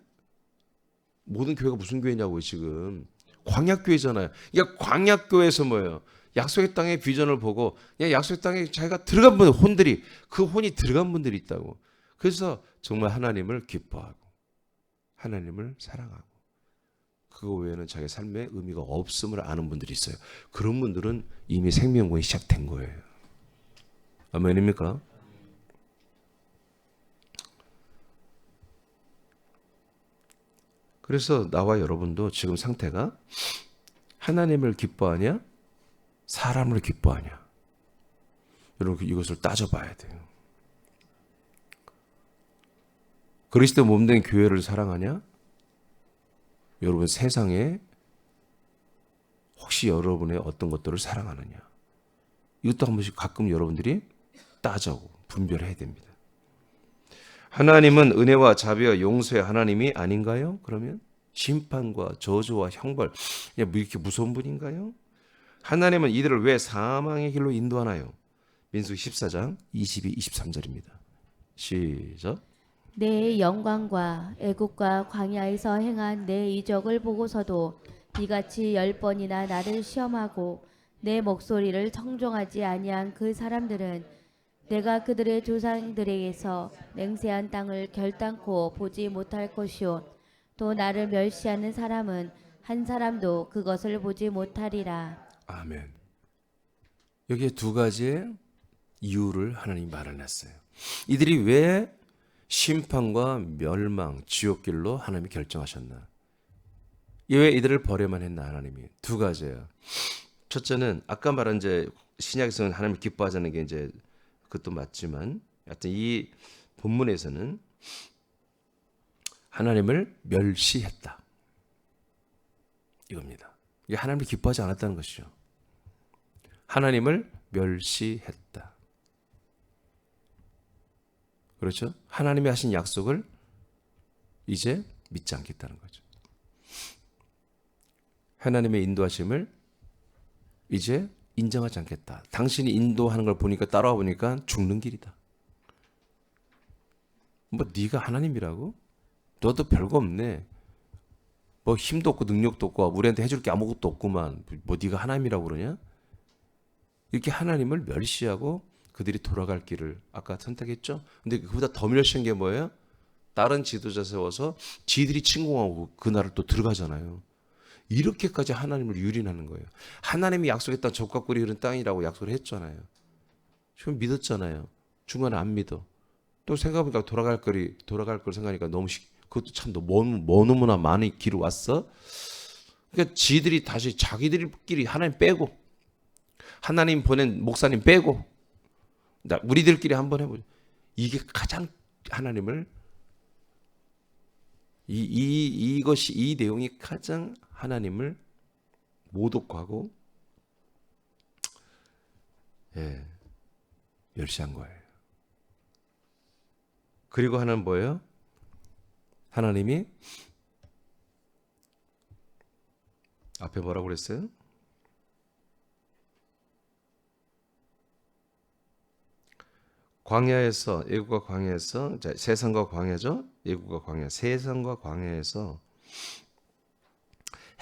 모든 교회가 무슨 교회냐고요 지금. 광약교회잖아요. 그러니까 광약교회에서 뭐예요? 약속의 땅의 비전을 보고 그냥 약속의 땅에 자기가 들어간 분들, 혼들이 그 혼이 들어간 분들이 있다고. 그래서 정말 하나님을 기뻐하고 하나님을 사랑하고 그거 외에는 자기 삶에 의미가 없음을 아는 분들이 있어요. 그런 분들은 이미 생명구원이 시작된 거예요. 아멘입니까? 그래서 나와 여러분도 지금 상태가 하나님을 기뻐하냐? 사람을 기뻐하냐? 여러분 이것을 따져봐야 돼요. 그리스도 몸된 교회를 사랑하냐? 여러분 세상에 혹시 여러분의 어떤 것들을 사랑하느냐? 이것도 한 번씩 가끔 여러분들이 따져고 분별해야 됩니다. 하나님은 은혜와 자비와 용서의 하나님이 아닌가요? 그러면 심판과 저주와 형벌, 이렇게 무서운 분인가요? 하나님은 이들을 왜 사망의 길로 인도하나요? 민수기 14장 22, 23절입니다. 시작. 내 영광과 애국과 광야에서 행한 내 이적을 보고서도 이같이 10번이나 나를 시험하고 내 목소리를 청종하지 아니한 그 사람들은 내가 그들의 조상들에게서 맹세한 땅을 결단코 보지 못할 것이요 또 나를 멸시하는 사람은 한 사람도 그것을 보지 못하리라. 아멘. 여기에 두 가지의 이유를 하나님이 말해놨어요. 이들이 왜 심판과 멸망, 지옥길로 하나님이 결정하셨나? 왜 이들을 버려만 했나 하나님이? 두 가지예요. 첫째는 아까 말한 이제 신약에서는 하나님을 기뻐하자는 게 이제 그것도 맞지만, 하여튼 이 본문에서는 하나님을 멸시했다. 이겁니다. 이게 하나님을 기뻐하지 않았다는 것이죠. 하나님을 멸시했다. 그렇죠? 하나님이 하신 약속을 이제 믿지 않겠다는 거죠. 하나님의 인도하심을 이제 인정하지 않겠다. 당신이 인도하는 걸 보니까 따라와 보니까 죽는 길이다. 뭐 네가 하나님이라고? 너도 별거 없네. 뭐 힘도 없고 능력도 없고 우리한테 해줄 게 아무것도 없구만. 뭐 네가 하나님이라고 그러냐? 이렇게 하나님을 멸시하고 그들이 돌아갈 길을 아까 선택했죠. 근데 그보다 더 멸시한 게 뭐예요? 다른 지도자 세워서 지들이 침공하고 그 나라를 또 들어가잖아요. 이렇게까지 하나님을 유린하는 거예요. 하나님이 약속했던 젖과 꿀이 흐르는 땅이라고 약속을 했잖아요. 지금 믿었잖아요. 중간에 안 믿어. 또 생각해보니까 돌아갈 걸 생각하니까 그것도 참 너무나 많이 길을 왔어. 그러니까 지들이 다시 자기들끼리 하나님 빼고 하나님 보낸 목사님 빼고 우리들끼리 한번 해보죠. 이게 가장 하나님을 이 내용이 가장 하나님을 모독하고 멸시한 거예요. 그리고 하나는 뭐예요? 하나님이 앞에 뭐라고 그랬어요? 광야에서 애국과 광야에서 세상과 광야죠. 애국과 광야, 세상과 광야에서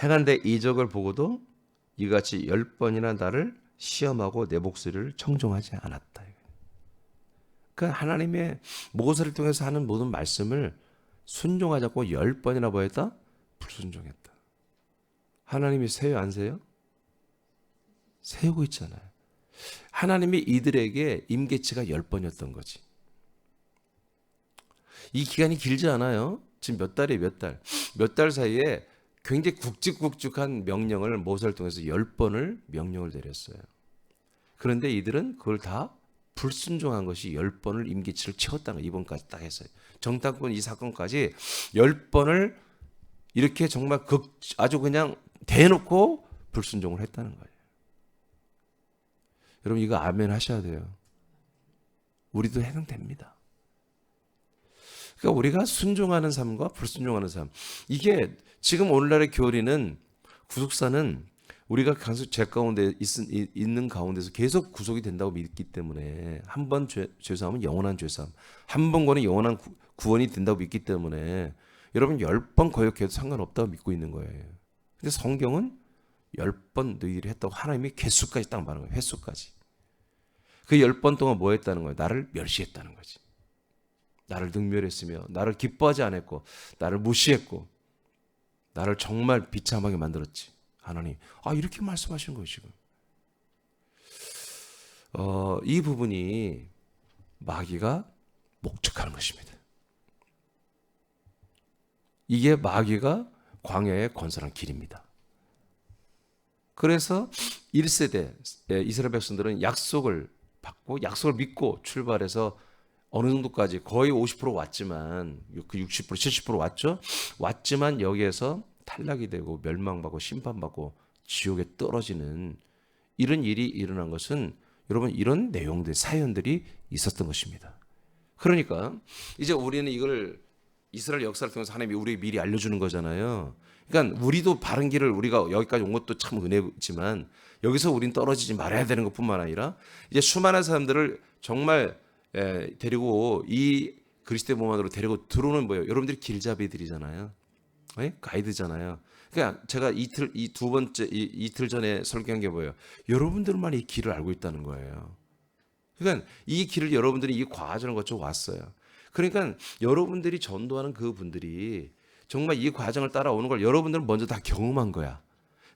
행한 데 이적을 보고도 이같이 10번이나 나를 시험하고 내 목소리를 청종하지 않았다. 그러니까 하나님의 모세를 통해서 하는 모든 말씀을 순종하자고 10번이나 뭐 했다? 불순종했다. 하나님이 세요 안 세요? 세우고 있잖아요. 하나님이 이들에게 임계치가 10번이었던 거지. 이 기간이 길지 않아요. 지금 몇 달이에요, 몇 달. 몇 달 사이에 굉장히 굵직굵직한 명령을 모세를 통해서 10번을 명령을 내렸어요. 그런데 이들은 그걸 다 불순종한 것이 10번을 임계치를 채웠다는 거예요. 이번까지 딱 했어요. 정탐꾼 이 사건까지 10번을 이렇게 정말 아주 그냥 대놓고 불순종을 했다는 거예요. 여러분 이거 아멘 하셔야 돼요. 우리도 해당됩니다. 그러니까 우리가 순종하는 삶과 불순종하는 삶, 이게 지금 오늘날의 교리는 구속사는 우리가 계속 죄 가운데 있는 가운데서 계속 구속이 된다고 믿기 때문에 한 번 죄사함은 영원한 죄사함, 한 번 거는 영원한 구원이 된다고 믿기 때문에 여러분 10번 거역해도 상관없다고 믿고 있는 거예요. 근데 성경은 10번 너희들이 했다고 하나님이 개수까지 딱 말하는 거예요. 횟수까지. 그 10번 동안 뭐 했다는 거예요? 나를 멸시했다는 거지. 나를 능멸했으며 나를 기뻐하지 않았고 나를 무시했고 나를 정말 비참하게 만들었지. 하나님, 이렇게 말씀하시는 거예요 지금. 이 부분이 마귀가 목적하는 것입니다. 이게 마귀가 광야에 건설한 길입니다. 그래서 1세대 이스라엘 백성들은 약속을 받고 약속을 믿고 출발해서 어느 정도까지 거의 50% 왔지만 그 60% 70% 왔죠. 왔지만 여기에서 탈락이 되고 멸망받고 심판받고 지옥에 떨어지는 이런 일이 일어난 것은 여러분 이런 내용들 사연들이 있었던 것입니다. 그러니까 이제 우리는 이걸 이스라엘 역사를 통해서 하나님이 우리에게 미리 알려주는 거잖아요. 그러니까 우리도 바른 길을 우리가 여기까지 온 것도 참 은혜지만 여기서 우린 떨어지지 말아야 되는 것뿐만 아니라 이제 수많은 사람들을 정말 데리고 이 그리스도의 몸 안으로 데리고 들어오는 뭐예요? 여러분들이 길잡이들이잖아요. 가이드잖아요. 그러니까 제가 이틀 전에 설교한 게 뭐예요? 여러분들만 이 길을 알고 있다는 거예요. 그러니까 이 길을 여러분들이 이 과정을 거쳐 왔어요. 그러니까 여러분들이 전도하는 그 분들이 정말 이 과정을 따라오는 걸 여러분들은 먼저 다 경험한 거야.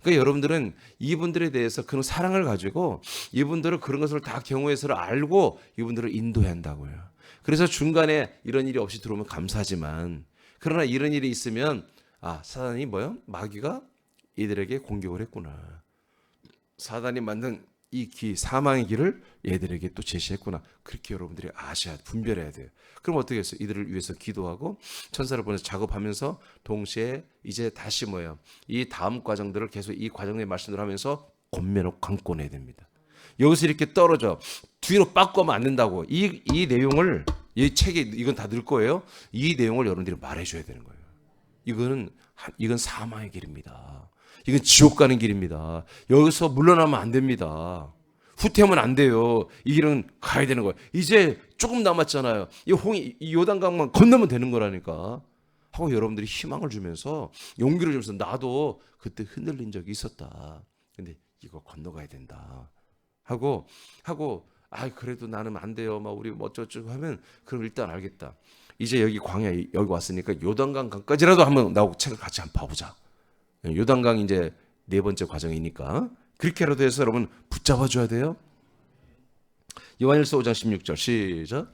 그러니까 여러분들은 이분들에 대해서 그런 사랑을 가지고 이분들은 그런 것을 다 경우에서를 알고 이분들을 인도해야 한다고요. 그래서 중간에 이런 일이 없이 들어오면 감사하지만 그러나 이런 일이 있으면 사단이 마귀가 이들에게 공격을 했구나. 사단이 만든 이 사망의 길을 얘들에게 또 제시했구나. 그렇게 여러분들이 아셔야 분별해야 돼요. 그럼 어떻게 했어요? 이들을 위해서 기도하고 천사를 보내서 작업하면서 동시에 이제 다시 이 다음 과정들을 계속 이 과정의 말씀을 하면서 권면을 강권해야 됩니다. 여기서 이렇게 떨어져 뒤로 빠꾸하면 안 된다고. 이 내용을 이 책에 이건 다 늘 거예요. 이 내용을 여러분들이 말해줘야 되는 거예요. 이건 사망의 길입니다. 이건 지옥 가는 길입니다. 여기서 물러나면 안 됩니다. 후퇴하면 안 돼요. 이 길은 가야 되는 거예요. 이제 조금 남았잖아요. 이 요단강만 건너면 되는 거라니까. 하고 여러분들이 희망을 주면서 용기를 주면서 나도 그때 흔들린 적이 있었다. 근데 이거 건너가야 된다. 하고 그래도 나는 안 돼요. 우리 어쩌고 하면 그럼 일단 알겠다. 이제 여기 광야에 여기 왔으니까 요단강 강까지라도 한번 나하고 책을 같이 한번 봐보자. 요단강 이제 네 번째 과정이니까 그렇게라도 해서 여러분 붙잡아 줘야 돼요. 요한일서 5장 16절 시작.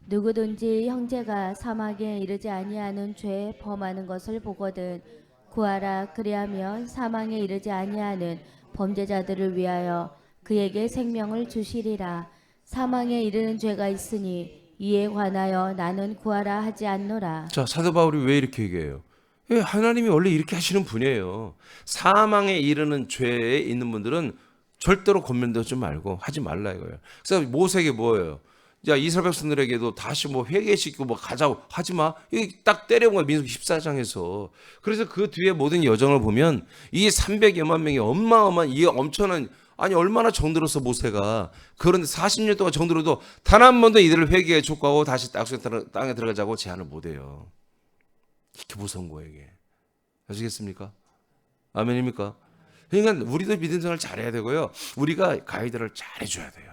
누구든지 형제가 사망에 이르지 아니하는 죄 범하는 것을 보거든 구하라. 그리하면 사망에 이르지 아니하는 범죄자들을 위하여 그에게 생명을 주시리라. 사망에 이르는 죄가 있으니 이에 관하여 나는 구하라 하지 않노라. 자, 사도 바울이 왜 이렇게 얘기해요? 하나님이 원래 이렇게 하시는 분이에요. 사망에 이르는 죄에 있는 분들은 절대로 권면되지 말고 하지 말라 이거예요. 그래서 모세에게 뭐예요? 자, 이스라엘 백성들에게도 다시 회개시키고 가자고 하지 마. 이게 딱 때려온 거야. 민수기 14장에서. 그래서 그 뒤에 모든 여정을 보면 이 300여만 명이 어마어마한 이 엄청난 얼마나 정들었어 모세가. 그런데 40년 동안 정들어도 단 한 번도 이들을 회개에 촉구하고 다시 약속의 땅에 들어가자고 제안을 못해요. 이렇게 무서운 거예요 이게. 아시겠습니까? 아멘입니까? 그러니까 우리도 믿음 생활 잘해야 되고요. 우리가 가이드를 잘해줘야 돼요.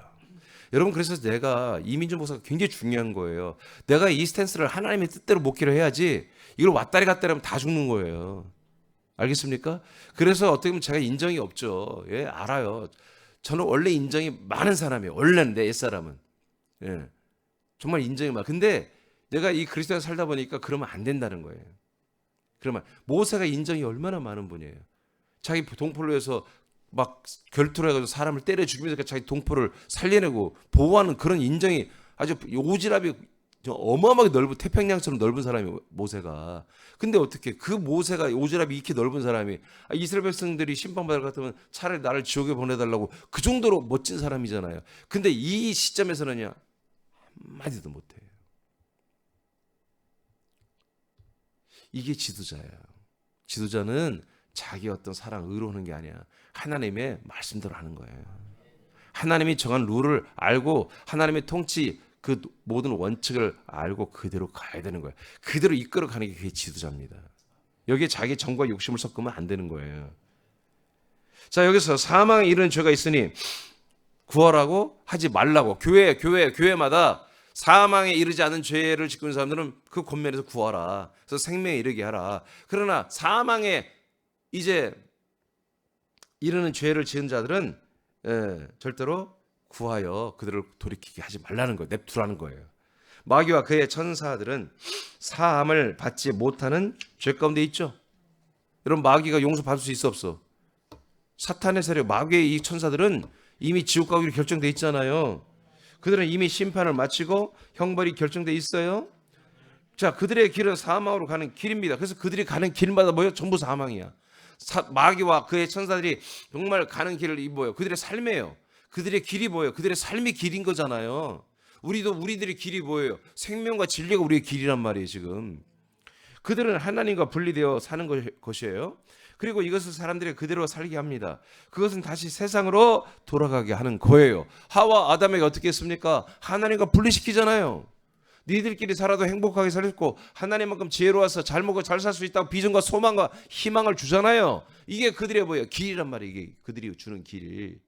여러분 그래서 내가 이민준 목사가 굉장히 중요한 거예요. 내가 이 스탠스를 하나님의 뜻대로 목회를 해야지 이걸 왔다리 갔다리 하면 다 죽는 거예요. 알겠습니까? 그래서 어떻게 보면 제가 인정이 없죠. 알아요. 저는 원래 인정이 많은 사람이에요. 원래는 내 옛사람은. 정말 인정이 많아. 근데 내가 이 그리스도에 살다 보니까 그러면 안 된다는 거예요. 그러면 모세가 인정이 얼마나 많은 분이에요. 자기 동포를 위해서 결투를 해가지고 사람을 때려 죽이면서 자기 동포를 살려내고 보호하는 그런 인정이 아주 오지랖이 어마어마하게 넓은 태평양처럼 넓은 사람이 모세가. 근데 어떻게 그 모세가 오지랖이 이렇게 넓은 사람이 이스라엘 백성들이 심판받을 것 같으면 차라리 나를 지옥에 보내달라고 그 정도로 멋진 사람이잖아요. 근데 이 시점에서는요 한마디도 못해요. 이게 지도자예요. 지도자는 자기 어떤 사랑 의로하는 게 아니야. 하나님의 말씀대로 하는 거예요. 하나님이 정한 룰을 알고 하나님의 통치 그 모든 원칙을 알고 그대로 가야 되는 거예요. 그대로 이끌어가는 게 그게 지도자입니다. 여기에 자기 정과 욕심을 섞으면 안 되는 거예요. 자, 여기서 사망에 이르는 죄가 있으니 구하라고 하지 말라고. 교회마다 사망에 이르지 않은 죄를 짓고 있는 사람들은 그 권면에서 구하라. 그래서 생명에 이르게 하라. 그러나 사망에 이제 이르는 죄를 지은 자들은 절대로 구하여 그들을 돌이키게 하지 말라는 거예요. 냅두라는 거예요. 마귀와 그의 천사들은 사함을 받지 못하는 죄 가운데 있죠. 여러분 마귀가 용서받을 수 있어 없어? 사탄의 세력 마귀의 이 천사들은 이미 지옥 가기로 결정돼 있잖아요. 그들은 이미 심판을 마치고 형벌이 결정돼 있어요. 자, 그들의 길은 사망으로 가는 길입니다. 그래서 그들이 가는 길마다 전부 사망이야. 마귀와 그의 천사들이 정말 가는 길을 뭐예요? 그들의 삶이에요. 그들의 길이 뭐예요? 그들의 삶이 길인 거잖아요. 우리들의 길이 뭐예요? 생명과 진리가 우리의 길이란 말이에요, 지금. 그들은 하나님과 분리되어 사는 것이에요. 그리고 이것을 사람들이 그대로 살게 합니다. 그것은 다시 세상으로 돌아가게 하는 거예요. 하와 아담에게 어떻게 했습니까? 하나님과 분리시키잖아요. 니들끼리 살아도 행복하게 살고 하나님만큼 지혜로워서 잘 먹고 잘 살 수 있다고 비전과 소망과 희망을 주잖아요. 이게 그들의 뭐예요? 길이란 말이에요. 이게 그들이 주는 길.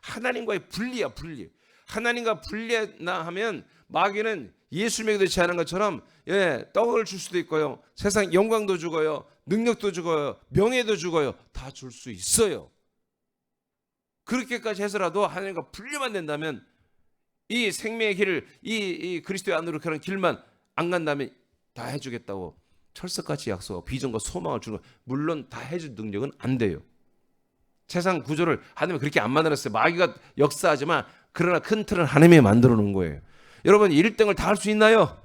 하나님과의 분리야, 분리. 하나님과 분리나 하면 마귀는 예수님에게도 제안한 것처럼 떡을 줄 수도 있고요. 세상 영광도 주고요. 능력도 주고요. 명예도 주고요. 다 줄 수 있어요. 그렇게까지 해서라도 하나님과 분리만 된다면 이 생명의 길을 이 그리스도의 안으로 가는 길만 안 간다면 다 해주겠다고 철석같이 약속하고 비전과 소망을 주는 거. 물론 다 해줄 능력은 안 돼요. 세상 구조를 하나님이 그렇게 안 만들었어요. 마귀가 역사하지만 그러나 큰 틀은 하나님이 만들어 놓은 거예요. 여러분 1등을 다 할 수 있나요?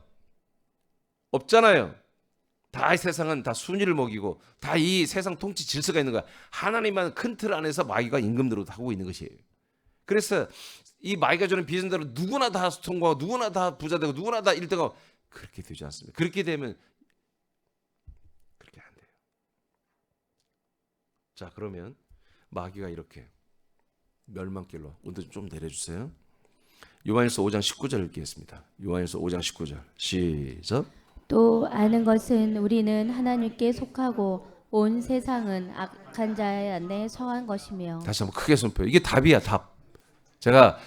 없잖아요. 다 이 세상은 다 순위를 먹이고 다 이 세상 통치 질서가 있는 거야. 하나님만 큰 틀 안에서 마귀가 임금대로 하고 있는 것이에요. 그래서 이 마귀가 주는 비전대로 누구나 다 통과하고 누구나 다 부자되고 누구나 다 1등하고 그렇게 되지 않습니다. 그렇게 되면 그렇게 안 돼요. 자, 그러면 마귀가 이렇게 멸망길로 오늘 좀 내려주세요. 요한일서 5장 19절 읽겠습니다. 요한일서 5장 19절 시작. 또 아는 것은 우리는 하나님께 속하고 온 세상은 악한 자의 안에 처한 것이며. 다시 한번 크게 선포해요. 이게 답이야, 답. 제가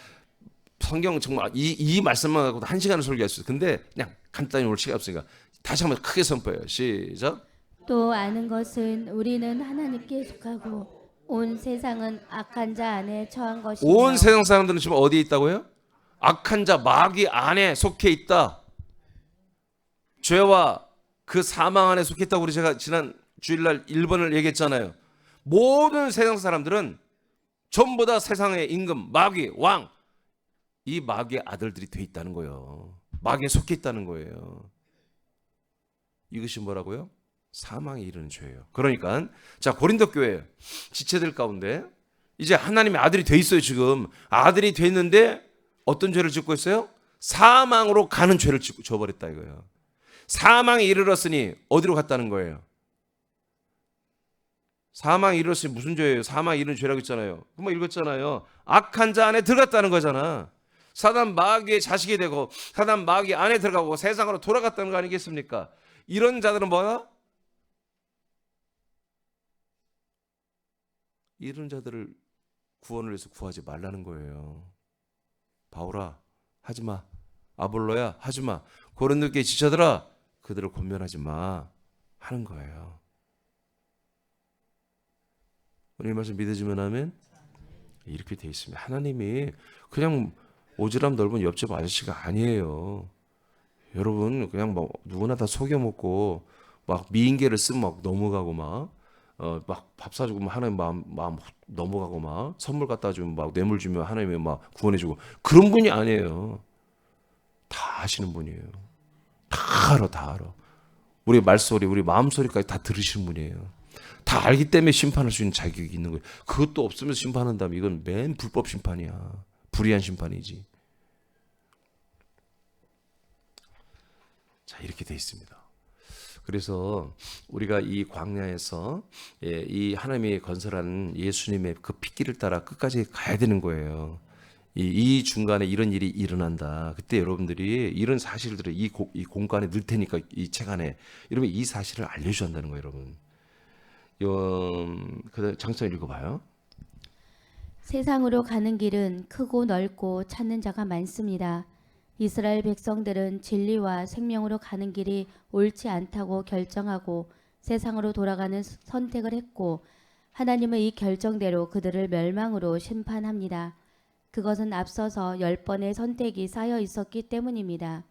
성경 정말 이 말씀만 갖고도 1시간을 설교할 수 있어요. 근데 그냥 간단히 오늘 시간 없으니까 다시 한번 크게 선포해요. 시작. 또 아는 것은 우리는 하나님께 속하고 온 세상은 악한 자 안에 처한 것이며. 온 세상 사람들은 지금 어디에 있다고요? 악한 자 마귀 안에 속해 있다. 죄와 그 사망 안에 속해 있다고 우리 제가 지난 주일날 1번을 얘기했잖아요. 모든 세상 사람들은 전부 다 세상의 임금, 마귀, 왕, 이 마귀의 아들들이 돼 있다는 거예요. 마귀에 속해 있다는 거예요. 이것이 뭐라고요? 사망에 이르는 죄예요. 그러니까 자, 고린도 교회 지체들 가운데 이제 하나님의 아들이 돼 있어요. 지금 아들이 돼 있는데 어떤 죄를 짓고 있어요? 사망으로 가는 죄를 져버렸다 이거예요. 사망에 이르렀으니 어디로 갔다는 거예요? 사망에 이르렀으니 무슨 죄예요? 사망에 이르는 죄라고 했잖아요. 그만 읽었잖아요. 악한 자 안에 들어갔다는 거잖아. 사단 마귀의 자식이 되고 사단 마귀 안에 들어가고 세상으로 돌아갔다는 거 아니겠습니까? 이런 자들은 뭐야? 이런 자들을 구원을 위해서 구하지 말라는 거예요. 바울아 하지마, 아볼로야 하지마, 고린도교회 지체들아 그들을 권면하지 마 하는 거예요. 오늘 말씀 믿어주면 하면 이렇게 돼 있습니다. 하나님이 그냥 오지랖 넓은 옆집 아저씨가 아니에요. 여러분 그냥 뭐 누구나 다 속여먹고 막 미인계를 쓰면 막 넘어가고 막 밥 사주고 하나님 마음 넘어가고 막 선물 갖다 주면 막 뇌물 주면 하나님이 막 구원해주고 그런 분이 아니에요. 다 아시는 분이에요. 다 알아, 다 알아. 우리 말소리, 우리 마음소리까지 다 들으시는 분이에요. 다 알기 때문에 심판할 수 있는 자격이 있는 거예요. 그것도 없으면서 심판한다면 이건 맨 불법 심판이야. 불의한 심판이지. 자, 이렇게 돼 있습니다. 그래서 우리가 이 광야에서 이 하나님이 건설한 예수님의 그 핏길을 따라 끝까지 가야 되는 거예요. 이 중간에 이런 일이 일어난다. 그때 여러분들이 이런 사실들을 이 공간에 넣을 테니까 이 책 안에 여러분 이 사실을 알려줘야 한다는 거예요, 여러분. 그다음 장점 읽어봐요. 세상으로 가는 길은 크고 넓고 찾는 자가 많습니다. 이스라엘 백성들은 진리와 생명으로 가는 길이 옳지 않다고 결정하고 세상으로 돌아가는 선택을 했고 하나님은 이 결정대로 그들을 멸망으로 심판합니다. 그것은 앞서서 10번의 선택이 쌓여 있었기 때문입니다.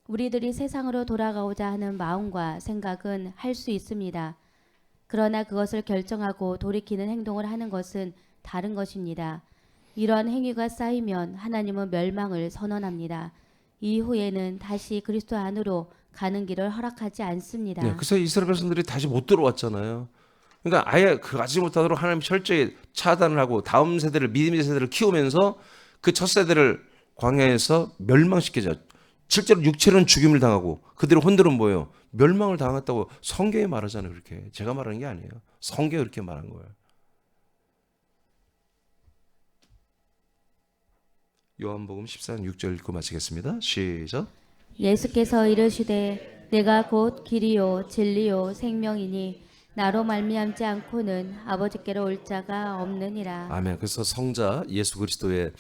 우리들이 세상으로 돌아가고자 하는 마음과 생각은 할 수 있습니다. 그러나 그것을 결정하고 돌이키는 행동을 하는 것은 다른 것입니다. 이러한 행위가 쌓이면 하나님은 멸망을 선언합니다. 이후에는 다시 그리스도 안으로 가는 길을 허락하지 않습니다. 네, 그래서 이스라엘 백성들이 다시 못 들어왔잖아요. 그러니까 아예 그 아지 못하도록 하나님 철저히 차단을 하고 다음 세대를 믿음의 세대를 키우면서 그 첫 세대를 광야에서 멸망시키자. 실제로 육체는 죽임을 당하고 그들의 혼들은 뭐예요? 멸망을 당했다고 성경이 말하잖아요. 그렇게 제가 말하는 게 아니에요. 성경이 그렇게 말한 거예요. 요한복음 14장 6절 읽고 마치겠습니다. 시작. 예수께서 이르시되 내가 곧 길이요 진리요 생명이니 나로 말미암지 않고는 아버지께로 올 자가 없느니라. 아멘. 그래서 성자 예수 그리스도의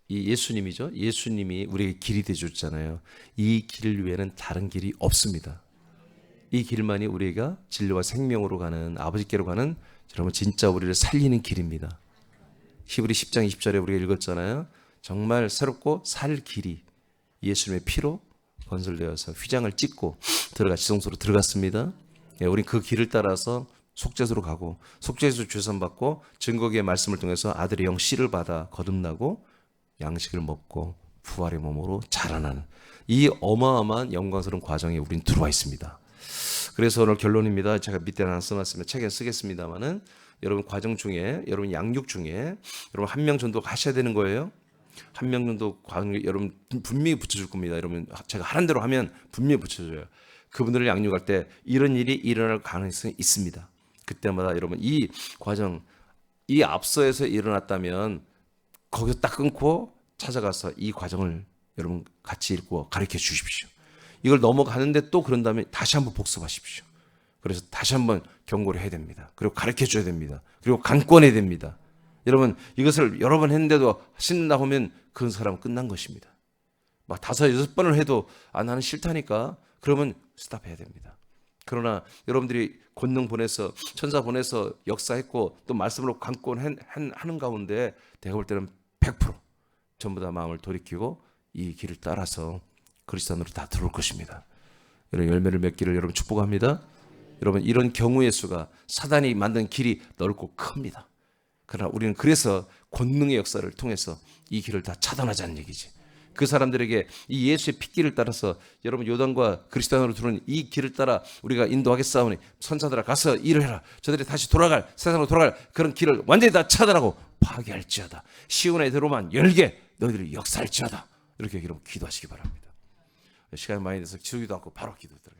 이 예수님이죠. 예수님이 우리에게 길이 되어줬잖아요. 이 길 외에는 다른 길이 없습니다. 이 길만이 우리가 진리와 생명으로 가는 아버지께로 가는 여러분 진짜 우리를 살리는 길입니다. 히브리 10장 20절에 우리가 읽었잖아요. 정말 새롭고 살 길이 예수님의 피로 건설되어서 휘장을 찍고 들어가 지성소로 들어갔습니다. 예, 우린 그 길을 따라서 속죄소로 가고 속죄소 주선받고 증거기의 말씀을 통해서 아들의 영 씨를 받아 거듭나고 양식을 먹고 부활의 몸으로 자라나는 이 어마어마한 영광스러운 과정에 우린 들어와 있습니다. 그래서 오늘 결론입니다. 제가 밑에 하나 써놨으면 책에 쓰겠습니다만은 여러분 과정 중에 여러분 양육 중에 여러분 한 명 정도 가셔야 되는 거예요. 한 명 정도 여러분 분명히 붙여줄 겁니다. 여러분 제가 하는 대로 하면 분명히 붙여줘요. 그분들을 양육할 때 이런 일이 일어날 가능성이 있습니다. 그때마다 여러분 이 과정 이 앞서에서 일어났다면 거기서 딱 끊고 찾아가서 이 과정을 여러분 같이 읽고 가르쳐 주십시오. 이걸 넘어가는데 또 그런 다음에 다시 한번 복습하십시오. 그래서 다시 한번 경고를 해야 됩니다. 그리고 가르쳐 줘야 됩니다. 그리고 강권해야 됩니다. 여러분 이것을 여러 번 했는데도 하신다 하면 그 사람은 끝난 것입니다. 막 5, 6번을 해도 나는 싫다니까 그러면 스탑해야 됩니다. 그러나 여러분들이 권능 보내서 천사 보내서 역사했고 또 말씀으로 강권하는 가운데 내가 볼 때는 100% 전부 다 마음을 돌이키고 이 길을 따라서 그리스도 안으로 다 들어올 것입니다. 이런 열매를 맺기를 여러분 축복합니다. 여러분 이런 경우의 수가 사단이 만든 길이 넓고 큽니다. 그러나 우리는 그래서 권능의 역사를 통해서 이 길을 다 차단하자는 얘기지. 그 사람들에게 이 예수의 핏길을 따라서 여러분 요단과 그리스도 안으로 들어오는 이 길을 따라 우리가 인도하겠사오니 선사들아 가서 일을 해라. 저들이 다시 돌아갈 세상으로 돌아갈 그런 길을 완전히 다 차단하고 파괴할지어다. 시온의 대로만 열게 너희들이 역사할지어다. 이렇게 여러분 기도하시기 바랍니다. 시간이 많이 돼서 지루기도 않고 바로 기도 들어가겠습니다.